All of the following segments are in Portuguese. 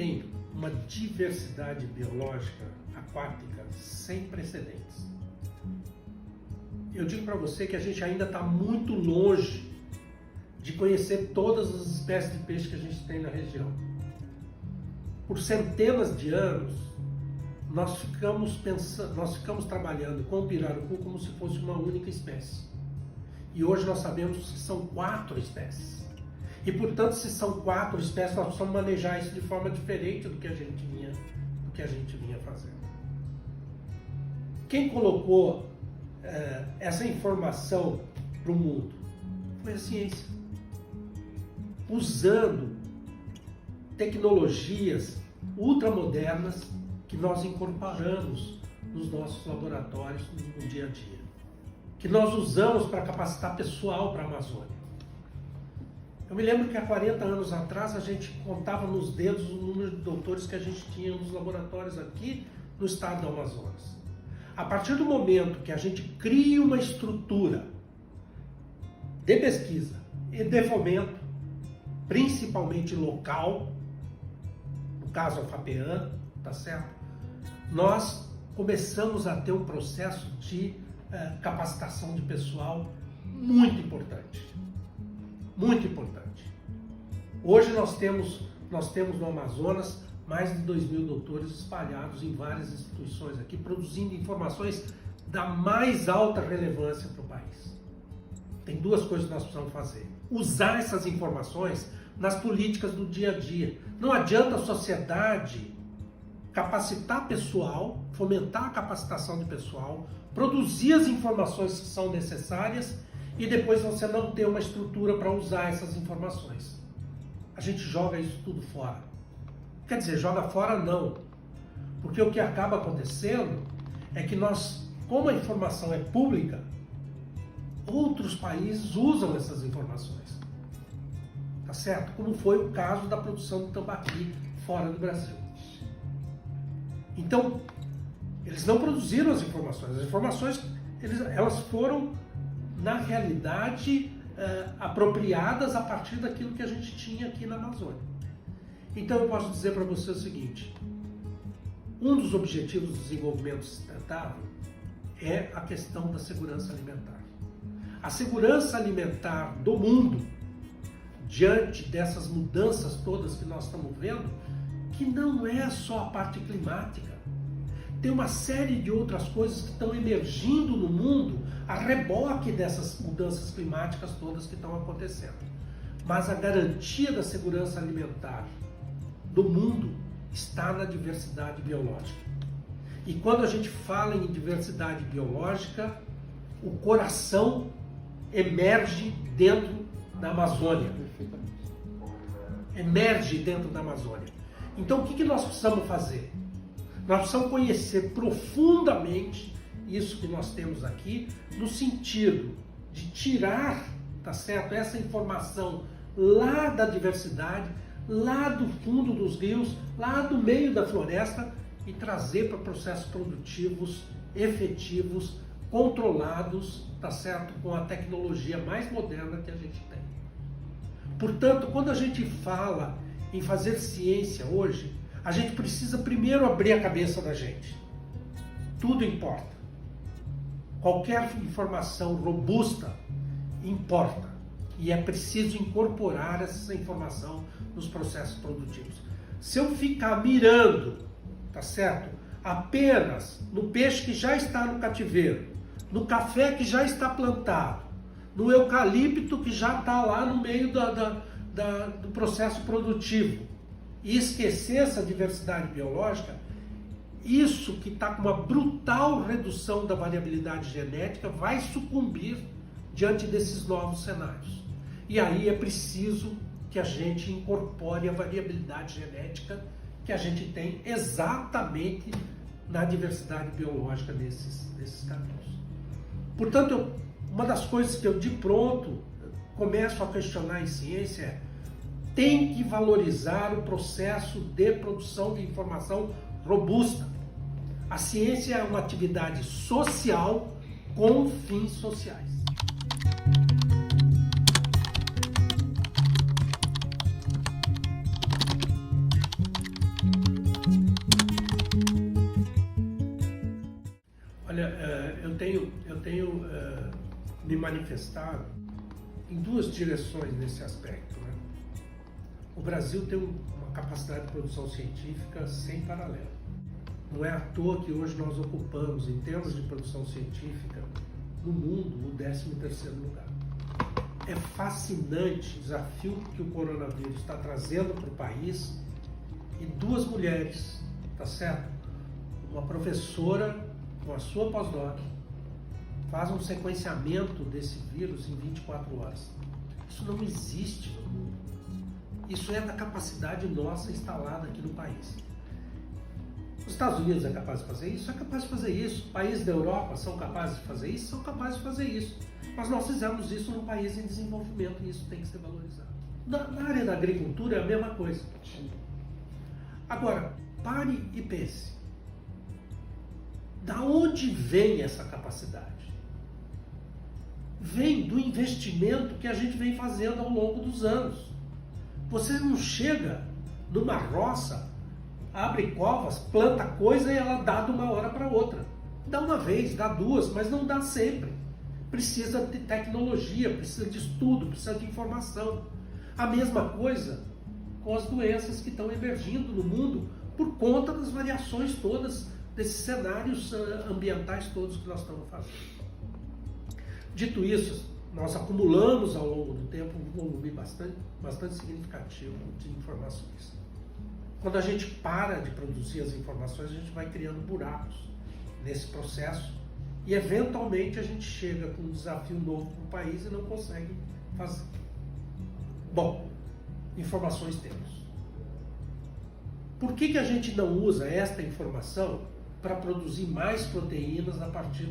tem uma diversidade biológica aquática sem precedentes. Eu digo para você que a gente ainda está muito longe de conhecer todas as espécies de peixe que a gente tem na região. Por centenas de anos, nós ficamos trabalhando com o pirarucu como se fosse uma única espécie. E hoje nós sabemos que são 4 espécies. E, portanto, se são 4 espécies, nós precisamos manejar isso de forma diferente do que a gente vinha fazendo. Quem colocou essa informação para o mundo foi a ciência. Usando tecnologias ultramodernas que nós incorporamos nos nossos laboratórios no dia a dia, que nós usamos para capacitar pessoal para a Amazônia. Eu me lembro que há 40 anos atrás a gente contava nos dedos o número de doutores que a gente tinha nos laboratórios aqui no estado do Amazonas. A partir do momento que a gente cria uma estrutura de pesquisa e de fomento, principalmente local, no caso a FAPEAN, tá certo? Nós começamos a ter um processo de capacitação de pessoal muito importante. Muito importante. Hoje nós temos no Amazonas mais de 2.000 doutores espalhados em várias instituições aqui, produzindo informações da mais alta relevância para o país. Tem 2 coisas que nós precisamos fazer. Usar essas informações nas políticas do dia a dia. Não adianta a sociedade capacitar pessoal, fomentar a capacitação de pessoal, produzir as informações que são necessárias e depois você não ter uma estrutura para usar essas informações. A gente joga isso tudo fora. Quer dizer, joga fora não. Porque o que acaba acontecendo é que nós, como a informação é pública, outros países usam essas informações. Tá certo? Como foi o caso da produção de tambaqui fora do Brasil. Então, eles não produziram as informações elas foram, na realidade, apropriadas a partir daquilo que a gente tinha aqui na Amazônia. Então eu posso dizer para você o seguinte, um dos objetivos do desenvolvimento sustentável é a questão da segurança alimentar. A segurança alimentar do mundo, diante dessas mudanças todas que nós estamos vendo, que não é só a parte climática, tem uma série de outras coisas que estão emergindo no mundo a reboque dessas mudanças climáticas todas que estão acontecendo. Mas a garantia da segurança alimentar do mundo está na diversidade biológica. E quando a gente fala em diversidade biológica, o coração emerge dentro da Amazônia. Emerge dentro da Amazônia. Então o que nós precisamos fazer? Nós precisamos conhecer profundamente isso que nós temos aqui, no sentido de tirar, tá certo, essa informação lá da diversidade, lá do fundo dos rios, lá do meio da floresta e trazer para processos produtivos, efetivos, controlados, tá certo, com a tecnologia mais moderna que a gente tem. Portanto, quando a gente fala em fazer ciência hoje, a gente precisa primeiro abrir a cabeça da gente. Tudo importa. Qualquer informação robusta importa. E é preciso incorporar essa informação nos processos produtivos. Se eu ficar mirando, tá certo, apenas no peixe que já está no cativeiro, no café que já está plantado, no eucalipto que já está lá no meio do processo produtivo, e esquecer essa diversidade biológica, isso que está com uma brutal redução da variabilidade genética vai sucumbir diante desses novos cenários. E aí é preciso que a gente incorpore a variabilidade genética que a gente tem exatamente na diversidade biológica desses caminhos. Portanto, uma das coisas que eu de pronto começo a questionar em ciência é: tem que valorizar o processo de produção de informação robusta. A ciência é uma atividade social com fins sociais. eu tenho me manifestado em duas direções nesse aspecto, né? O Brasil tem uma capacidade de produção científica sem paralelo. Não é à toa que hoje nós ocupamos, em termos de produção científica, no mundo, o 13º lugar. É fascinante o desafio que o coronavírus está trazendo para o país, e duas mulheres, tá certo? Uma professora com a sua pós-doc faz um sequenciamento desse vírus em 24 horas. Isso não existe no mundo. Isso é da capacidade nossa instalada aqui no país. Os Estados Unidos é capaz de fazer isso? É capaz de fazer isso. Países da Europa são capazes de fazer isso? São capazes de fazer isso. Mas nós fizemos isso num país em desenvolvimento e isso tem que ser valorizado. Na área da agricultura é a mesma coisa. Agora, pare e pense. Da onde vem essa capacidade? Vem do investimento que a gente vem fazendo ao longo dos anos. Você não chega numa roça, abre covas, planta coisa e ela dá de uma hora para outra. Dá uma vez, dá duas, mas não dá sempre. Precisa de tecnologia, precisa de estudo, precisa de informação. A mesma coisa com as doenças que estão emergindo no mundo por conta das variações todas, desses cenários ambientais todos que nós estamos fazendo. Dito isso, nós acumulamos ao longo do tempo um volume bastante significativo de informações. Quando a gente para de produzir as informações, a gente vai criando buracos nesse processo e, eventualmente, a gente chega com um desafio novo para o país e não consegue fazer. Bom, informações temos. Por que a gente não usa esta informação para produzir mais proteínas a partir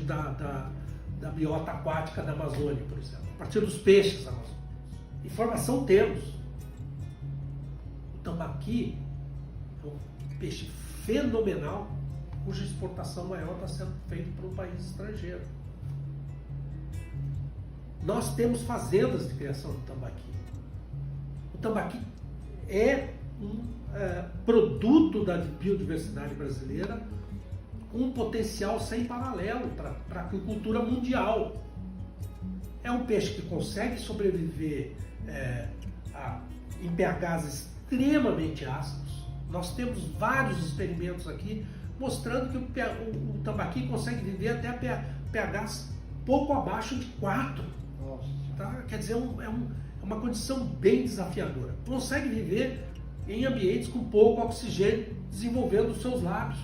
da biota aquática da Amazônia, por exemplo, a partir dos peixes amazônicos? Informação temos. O tambaqui é um peixe fenomenal, cuja exportação maior está sendo feita para um país estrangeiro. Nós temos fazendas de criação de tambaqui. O tambaqui é um produto da biodiversidade brasileira com um potencial sem paralelo para a agricultura mundial. É um peixe que consegue sobreviver em pHs extremamente ácidos. Nós temos vários experimentos aqui mostrando que o tambaqui consegue viver até pHs pouco abaixo de 4. Tá? Quer dizer, é uma condição bem desafiadora. Consegue viver em ambientes com pouco oxigênio, desenvolvendo os seus lábios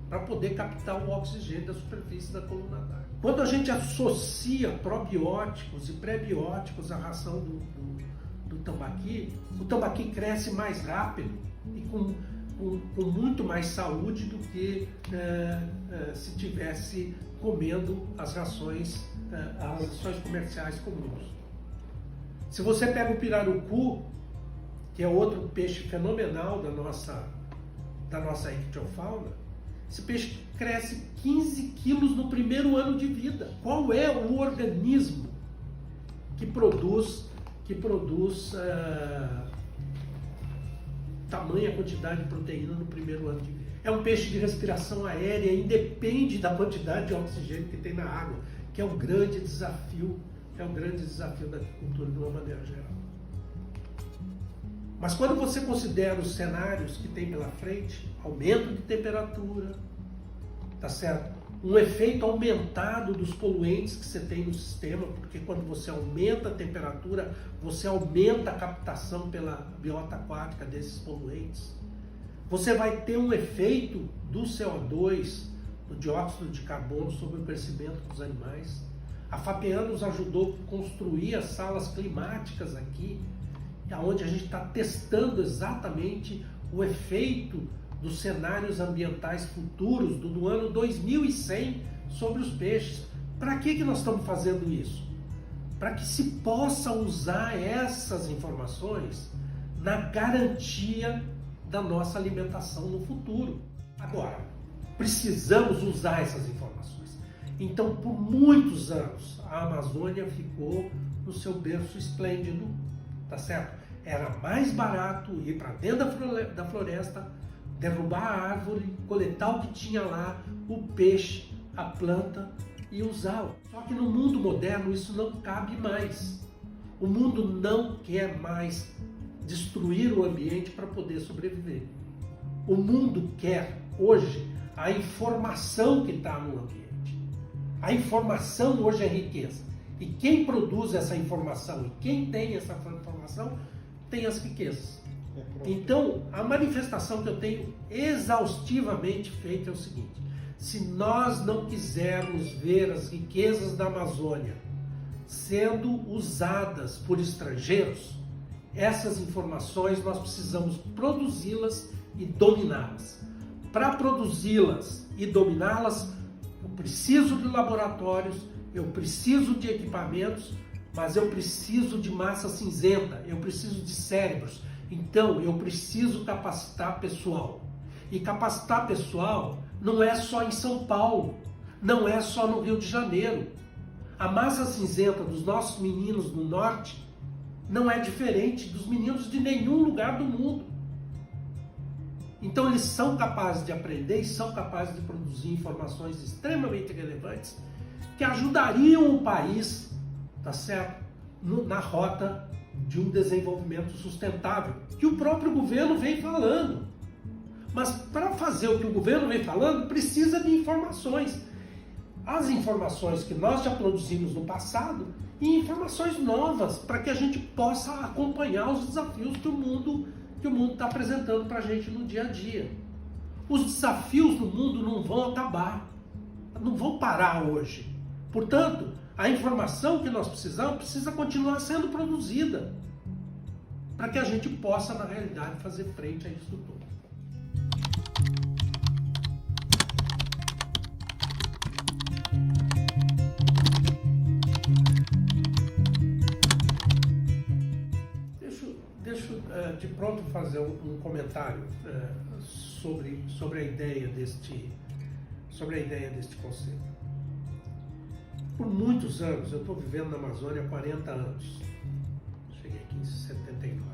para poder captar o oxigênio da superfície da coluna d'água. Quando a gente associa probióticos e prebióticos à ração do tambaqui, o tambaqui cresce mais rápido e com muito mais saúde do que se tivesse comendo as rações comerciais comuns. Se você pega o pirarucu, que é outro peixe fenomenal da nossa ictiofauna, esse peixe cresce 15 quilos no primeiro ano de vida. Qual é o organismo que produz tamanha quantidade de proteína no primeiro ano de vida? É um peixe de respiração aérea, independe da quantidade de oxigênio que tem na água, que é um grande desafio, da agricultura de uma maneira geral. Mas quando você considera os cenários que tem pela frente, aumento de temperatura, tá certo? Um efeito aumentado dos poluentes que você tem no sistema, porque quando você aumenta a temperatura, você aumenta a captação pela biota aquática desses poluentes. Você vai ter um efeito do CO2, do dióxido de carbono, sobre o crescimento dos animais. A FAPEAN nos ajudou a construir as salas climáticas aqui, onde a gente está testando exatamente o efeito dos cenários ambientais futuros do ano 2100 sobre os peixes. Para que nós estamos fazendo isso? Para que se possa usar essas informações na garantia da nossa alimentação no futuro. Agora, precisamos usar essas informações. Então, por muitos anos, a Amazônia ficou no seu berço esplêndido, tá certo? Era mais barato ir para dentro da floresta, derrubar a árvore, coletar o que tinha lá, o peixe, a planta e usá-lo. Só que no mundo moderno isso não cabe mais. O mundo não quer mais destruir o ambiente para poder sobreviver. O mundo quer hoje a informação que está no ambiente. A informação hoje é riqueza. E quem produz essa informação e quem tem essa informação tem as riquezas. Então, a manifestação que eu tenho exaustivamente feita é o seguinte: se nós não quisermos ver as riquezas da Amazônia sendo usadas por estrangeiros, essas informações nós precisamos produzi-las e dominá-las. Para produzi-las e dominá-las, eu preciso de laboratórios, eu preciso de equipamentos, mas eu preciso de massa cinzenta, eu preciso de cérebros. Então, eu preciso capacitar pessoal. E capacitar pessoal não é só em São Paulo, não é só no Rio de Janeiro. A massa cinzenta dos nossos meninos do norte não é diferente dos meninos de nenhum lugar do mundo. Então, eles são capazes de aprender e são capazes de produzir informações extremamente relevantes que ajudariam o país, tá certo? Na rota de um desenvolvimento sustentável, que o próprio governo vem falando. Mas para fazer o que o governo vem falando, precisa de informações. As informações que nós já produzimos no passado e informações novas, para que a gente possa acompanhar os desafios que o mundo está apresentando para a gente no dia a dia. Os desafios no mundo não vão acabar, não vão parar hoje. Portanto, a informação que nós precisamos precisa continuar sendo produzida para que a gente possa, na realidade, fazer frente a isso tudo. Deixa de pronto fazer um comentário sobre a ideia deste conceito. Por muitos anos, eu estou vivendo na Amazônia há 40 anos. Cheguei aqui em 79.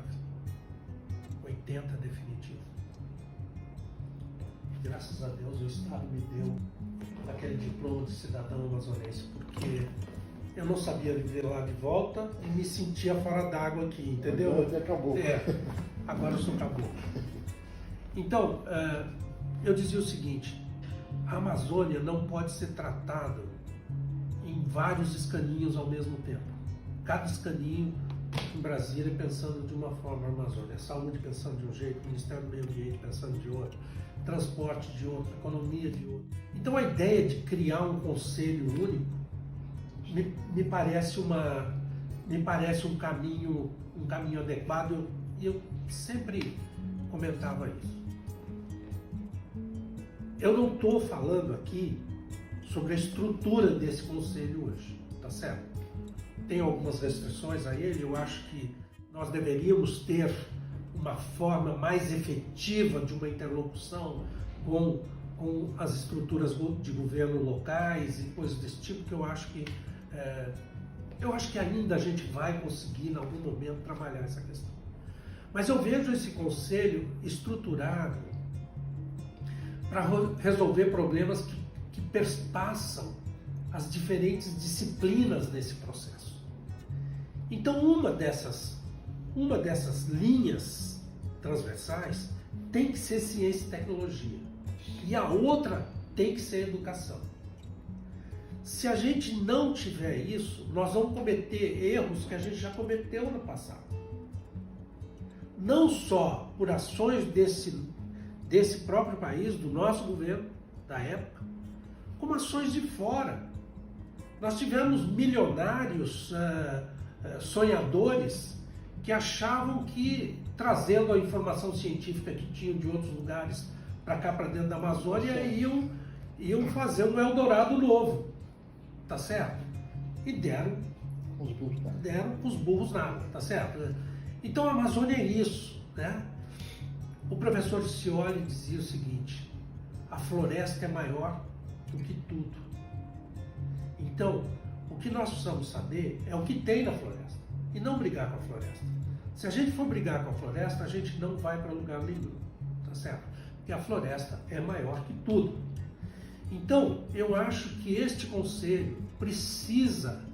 80 definitivo. Graças a Deus o Estado me deu aquele diploma de cidadão amazonense, porque eu não sabia viver lá de volta e me sentia fora d'água aqui, entendeu? Agora acabou. Agora eu sou caboclo. Então, eu dizia o seguinte: a Amazônia não pode ser tratada em vários escaninhos ao mesmo tempo. Cada escaninho em Brasília pensando de uma forma, a Amazônia, saúde pensando de um jeito, o Ministério do Meio Ambiente pensando de outro, transporte de outro, economia de outro. Então a ideia de criar um conselho único me parece um caminho adequado, e eu sempre comentava isso. Eu não estou falando aqui sobre a estrutura desse conselho hoje, tá certo? Tem algumas restrições a ele. Eu acho que nós deveríamos ter uma forma mais efetiva de uma interlocução com as estruturas de governo locais e coisas desse tipo, que eu acho que ainda a gente vai conseguir, em algum momento, trabalhar essa questão. Mas eu vejo esse conselho estruturado para resolver problemas que perpassam as diferentes disciplinas desse processo. Então, uma dessas linhas transversais tem que ser ciência e tecnologia, e a outra tem que ser educação. Se a gente não tiver isso, nós vamos cometer erros que a gente já cometeu no passado. Não só por ações desse próprio país, do nosso governo, da época, como ações de fora. Nós tivemos milionários sonhadores que achavam que, trazendo a informação científica que tinham de outros lugares para cá, para dentro da Amazônia, iam fazer um Eldorado novo, tá certo? E deram os burros na água, tá certo? Então a Amazônia é isso, né? O professor Scioli dizia o seguinte: a floresta é maior do que tudo. Então, o que nós precisamos saber é o que tem na floresta e não brigar com a floresta. Se a gente for brigar com a floresta, a gente não vai para lugar nenhum, tá certo? e a floresta é maior que tudo. Então, eu acho que este conselho precisa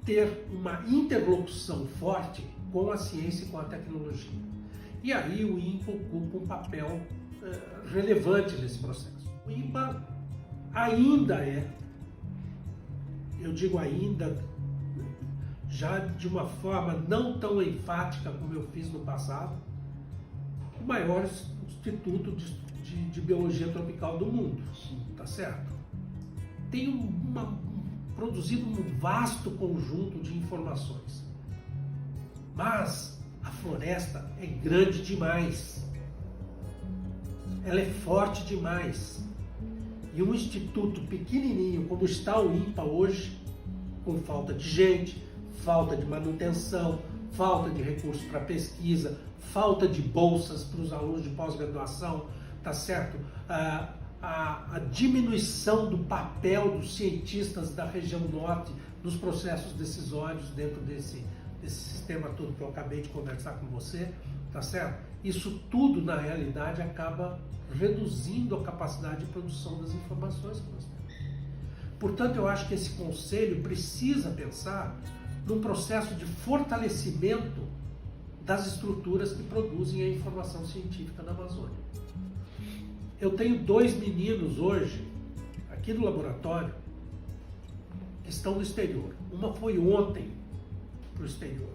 ter uma interlocução forte com a ciência e com a tecnologia. E aí o INPA ocupa um papel relevante nesse processo. O INPA ainda é, eu digo ainda, já de uma forma não tão enfática como eu fiz no passado, o maior instituto de biologia tropical do mundo, tá certo? Tem produzido um vasto conjunto de informações, mas a floresta é grande demais, ela é forte demais, e um instituto pequenininho como está o INPA hoje, com falta de gente, falta de manutenção, falta de recursos para pesquisa, falta de bolsas para os alunos de pós-graduação, tá certo? A diminuição do papel dos cientistas da região norte nos processos decisórios dentro desse sistema todo que eu acabei de conversar com você, tá certo? Isso tudo, na realidade, acaba reduzindo a capacidade de produção das informações que nós temos. Portanto, eu acho que esse conselho precisa pensar num processo de fortalecimento das estruturas que produzem a informação científica na Amazônia. Eu tenho 2 meninos hoje, aqui no laboratório, que estão no exterior. Uma foi ontem para o exterior.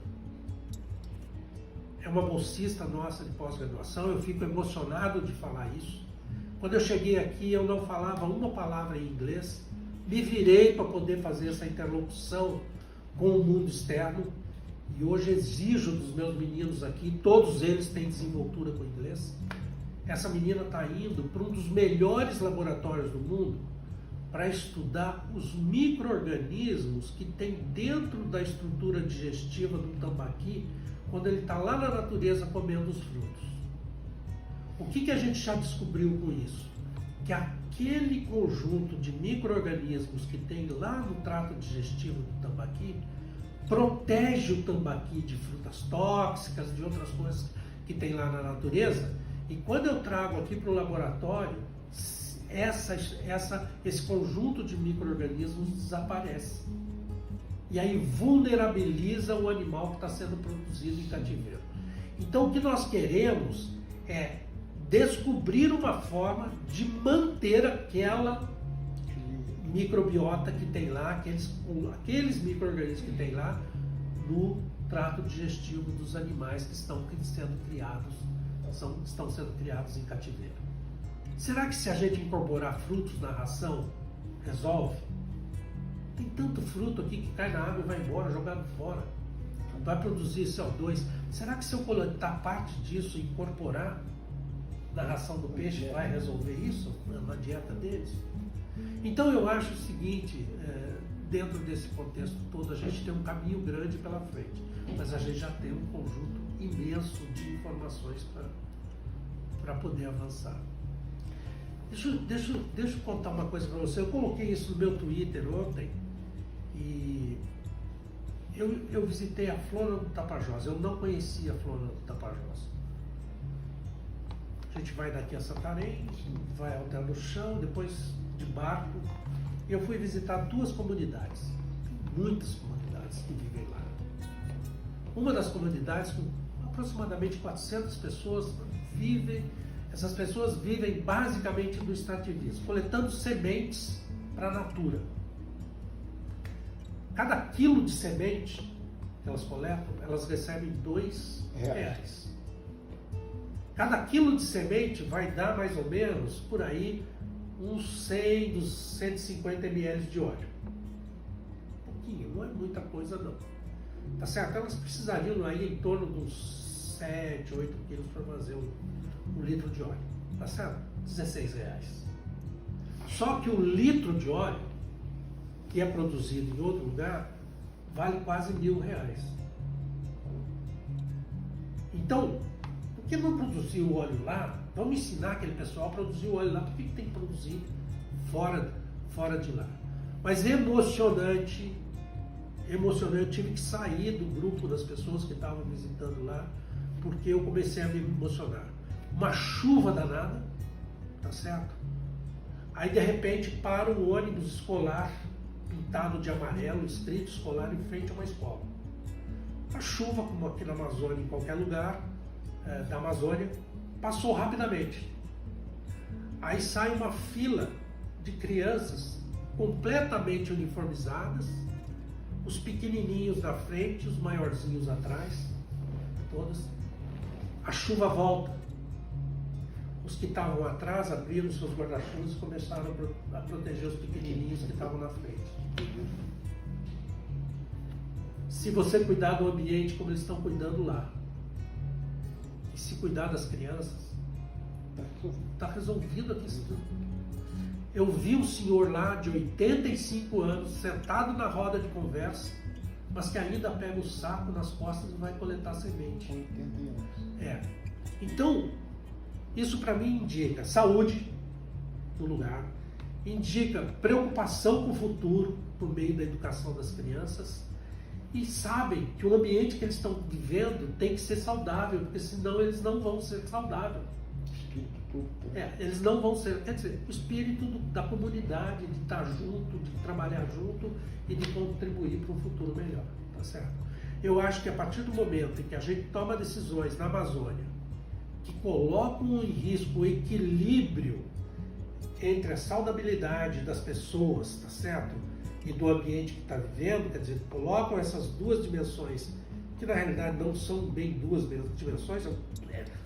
É uma bolsista nossa de pós-graduação, eu fico emocionado de falar isso. Quando eu cheguei aqui, eu não falava uma palavra em inglês, me virei para poder fazer essa interlocução com o mundo externo, e hoje exijo dos meus meninos aqui, todos eles têm desenvoltura com inglês. Essa menina está indo para um dos melhores laboratórios do mundo para estudar os micro-organismos que tem dentro da estrutura digestiva do tambaqui quando ele está lá na natureza comendo os frutos. O que a gente já descobriu com isso? Que aquele conjunto de micro-organismos que tem lá no trato digestivo do tambaqui protege o tambaqui de frutas tóxicas, de outras coisas que tem lá na natureza, e quando eu trago aqui para o laboratório, esse conjunto de micro-organismos desaparece. E aí vulnerabiliza o animal que está sendo produzido em cativeiro. Então o que nós queremos é descobrir uma forma de manter aquela microbiota que tem lá, aqueles micro-organismos que tem lá no trato digestivo dos animais que estão sendo criados em cativeiro. Será que se a gente incorporar frutos na ração, resolve? Tem tanto fruto aqui que cai na água e vai embora, jogado fora. Vai produzir CO2. Será que se eu coletar parte disso e incorporar na ração do peixe, vai resolver isso na dieta deles? Então eu acho o seguinte, dentro desse contexto todo, a gente tem um caminho grande pela frente, mas a gente já tem um conjunto imenso de informações para poder avançar. Deixa eu contar uma coisa para você. Eu coloquei isso no meu Twitter ontem e eu visitei a Flora do Tapajós. Eu não conhecia a Flora do Tapajós. A gente vai daqui a Santarém, vai ao Hotel do Chão, depois de barco. Eu fui visitar 2 comunidades. Tem muitas comunidades que vivem lá. Uma das comunidades, com aproximadamente 400 pessoas, essas pessoas vivem basicamente do extrativismo, coletando sementes para a natura. Cada quilo de semente que elas coletam, elas recebem R$2. Cada quilo de semente vai dar mais ou menos, por aí, uns 100 dos 150 ml de óleo. Um pouquinho, não é muita coisa não. Tá certo? Elas precisariam aí em torno de uns 7, 8 quilos para fazer um litro de óleo. Tá certo? R$16. Só que o litro de óleo, que é produzido em outro lugar, vale quase R$1.000. Então, por que não produzir o óleo lá? Vamos ensinar aquele pessoal a produzir o óleo lá. Por que tem que produzir fora de lá? Mas emocionante. Eu tive que sair do grupo das pessoas que estavam visitando lá, porque eu comecei a me emocionar. Uma chuva danada, tá certo? Aí de repente para um ônibus escolar pintado de amarelo, escrito escolar em frente a uma escola. A chuva, como aqui na Amazônia, em qualquer lugar da Amazônia, passou rapidamente. Aí sai uma fila de crianças completamente uniformizadas, os pequenininhos na frente, os maiorzinhos atrás, todas. A chuva volta. Os que estavam atrás abriram seus guarda-chuvas e começaram a proteger os pequenininhos que estavam na frente. Se você cuidar do ambiente como eles estão cuidando lá, e se cuidar das crianças, está resolvido aqui isso tudo. Eu vi um senhor lá de 85 anos, sentado na roda de conversa, mas que ainda pega o saco nas costas e vai coletar semente. 80 anos. Então, isso para mim indica saúde no lugar, indica preocupação com o futuro por meio da educação das crianças, e sabem que o ambiente que eles estão vivendo tem que ser saudável, porque senão eles não vão ser saudáveis. Eles não vão ser, quer dizer, o espírito da comunidade, de estar junto, de trabalhar junto e de contribuir para um futuro melhor, tá certo? Eu acho que a partir do momento em que a gente toma decisões na Amazônia que colocam em risco o equilíbrio entre a saudabilidade das pessoas, tá certo? E do ambiente que está vivendo, quer dizer, colocam essas duas dimensões, que na realidade não são bem duas dimensões,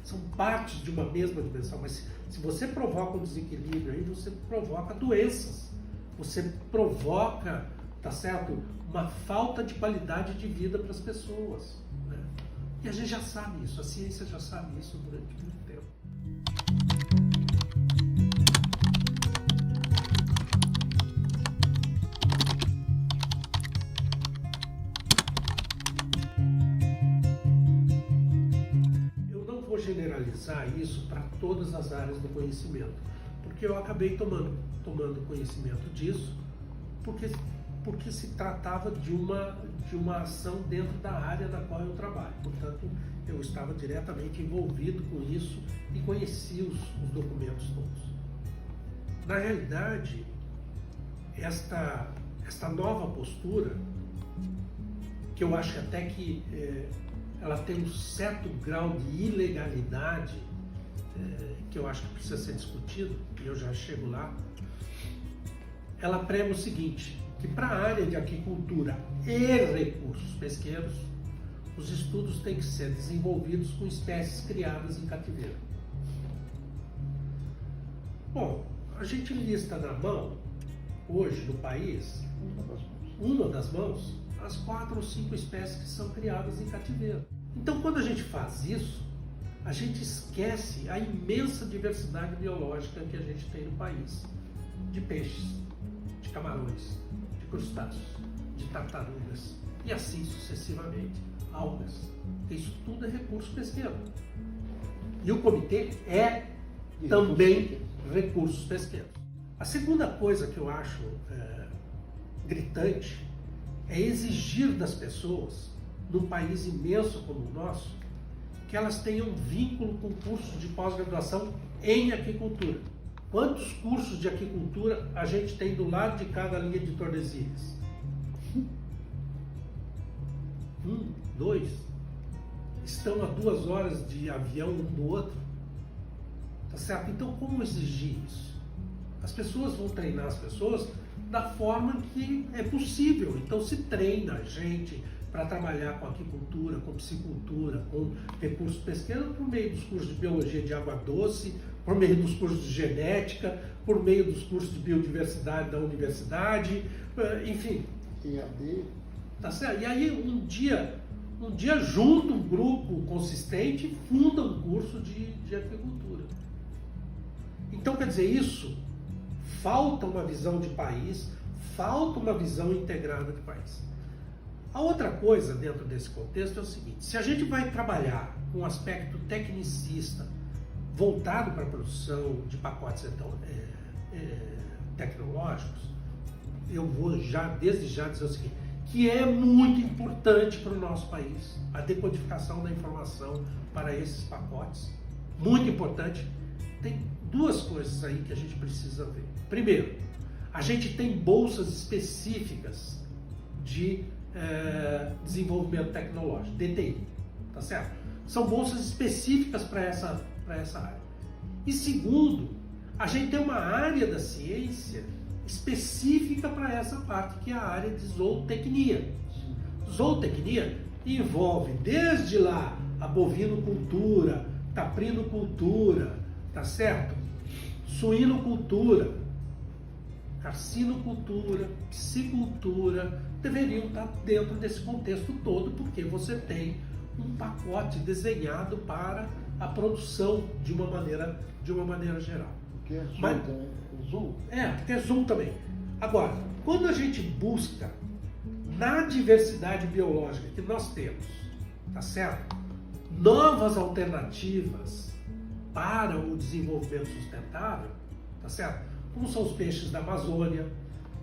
são partes de uma mesma dimensão, mas se você provoca um desequilíbrio aí, você provoca doenças, você provoca, tá certo, uma falta de qualidade de vida para as pessoas, né? E a gente já sabe isso, a ciência já sabe isso durante muito tempo. Generalizar isso para todas as áreas do conhecimento, porque eu acabei tomando conhecimento disso porque se tratava de uma ação dentro da área na qual eu trabalho, portanto eu estava diretamente envolvido com isso e conhecia os documentos todos. Na realidade, esta nova postura, que eu acho até que ela tem um certo grau de ilegalidade, que eu acho que precisa ser discutido, e eu já chego lá. Ela prega o seguinte, que para a área de aquicultura e recursos pesqueiros, os estudos têm que ser desenvolvidos com espécies criadas em cativeiro. Bom, a gente lista na mão, hoje no país, uma das mãos, as 4 ou 5 espécies que são criadas em cativeiro. Então, quando a gente faz isso, a gente esquece a imensa diversidade biológica que a gente tem no país, de peixes, de camarões, de crustáceos, de tartarugas e assim sucessivamente, algas. Isso tudo é recurso pesqueiro. E o comitê é também recursos pesqueiros. A segunda coisa que eu acho gritante é exigir das pessoas, num país imenso como o nosso, que elas tenham vínculo com cursos de pós-graduação em aquicultura. Quantos cursos de aquicultura a gente tem do lado de cada linha de Tordesilhas? 1, 2. Estão a 2 horas de avião um do outro. Tá certo? Então, como exigir isso? As pessoas vão treinar as pessoas da forma que é possível. Então se treina a gente para trabalhar com aquicultura, com piscicultura, com recursos pesqueiros por meio dos cursos de biologia de água doce, por meio dos cursos de genética, por meio dos cursos de biodiversidade da universidade, enfim. EAD. Tá certo? E aí um dia junta um grupo consistente e funda um curso de aquicultura. Então, quer dizer, isso falta uma visão de país, falta uma visão integrada de país. A outra coisa dentro desse contexto é o seguinte, se a gente vai trabalhar com um aspecto tecnicista voltado para a produção de pacotes tecnológicos, eu vou desde já dizer o seguinte, que é muito importante para o nosso país a decodificação da informação para esses pacotes, muito importante, tem duas coisas aí que a gente precisa ver. Primeiro, a gente tem bolsas específicas de desenvolvimento tecnológico, DTI, tá certo? São bolsas específicas para essa área. E segundo, a gente tem uma área da ciência específica para essa parte, que é a área de zootecnia. Zootecnia envolve desde lá a bovinocultura, caprinocultura, tá certo? Suinocultura, carcinocultura, piscicultura, deveriam estar dentro desse contexto todo, porque você tem um pacote desenhado para a produção de uma maneira geral. Porque é Zoom, Mas, Zoom. porque é Zoom também. Agora, quando a gente busca na diversidade biológica que nós temos, tá certo? Novas alternativas para o desenvolvimento sustentável, tá certo? Como são os peixes da Amazônia,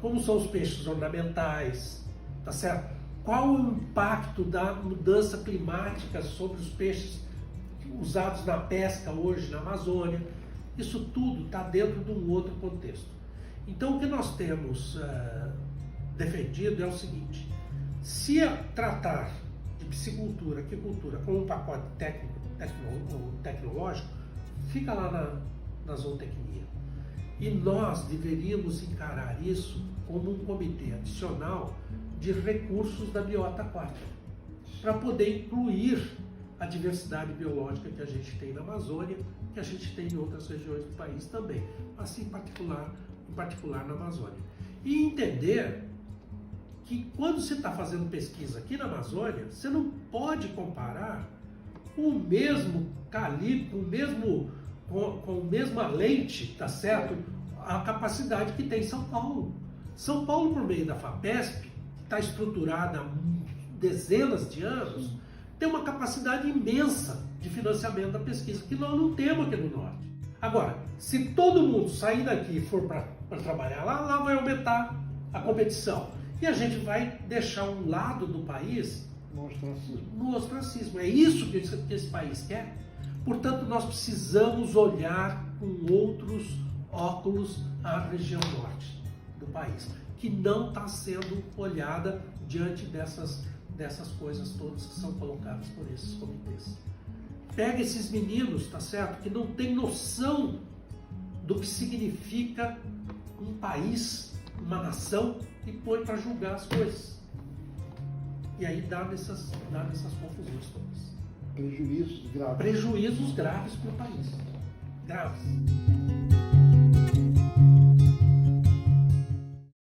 como são os peixes ornamentais, tá certo? Qual o impacto da mudança climática sobre os peixes usados na pesca hoje na Amazônia? Isso tudo está dentro de um outro contexto. Então, o que nós temos defendido é o seguinte: se tratar de piscicultura, aquicultura como um pacote tecnológico, fica lá na zootecnia. E nós deveríamos encarar isso como um comitê adicional de recursos da biota aquática, para poder incluir a diversidade biológica que a gente tem na Amazônia, que a gente tem em outras regiões do país também, assim em particular na Amazônia. E entender que quando você está fazendo pesquisa aqui na Amazônia, você não pode comparar com o mesmo calibre, com a mesma lente, tá certo? A capacidade que tem São Paulo. São Paulo, por meio da FAPESP, que está estruturada há dezenas de anos, tem uma capacidade imensa de financiamento da pesquisa, que nós não temos aqui no Norte. Agora, se todo mundo sair daqui e for para trabalhar lá vai aumentar a competição. E a gente vai deixar um lado do país no ostracismo. É isso que esse país quer. Portanto, nós precisamos olhar com outros óculos a região norte do país, que não está sendo olhada diante dessas coisas todas que são colocadas por esses comitês. Pega esses meninos, tá certo, que não tem noção do que significa um país, uma nação, e põe para julgar as coisas. E aí dá nessas confusões todas. Prejuízos graves. Prejuízos graves para o país. Graves.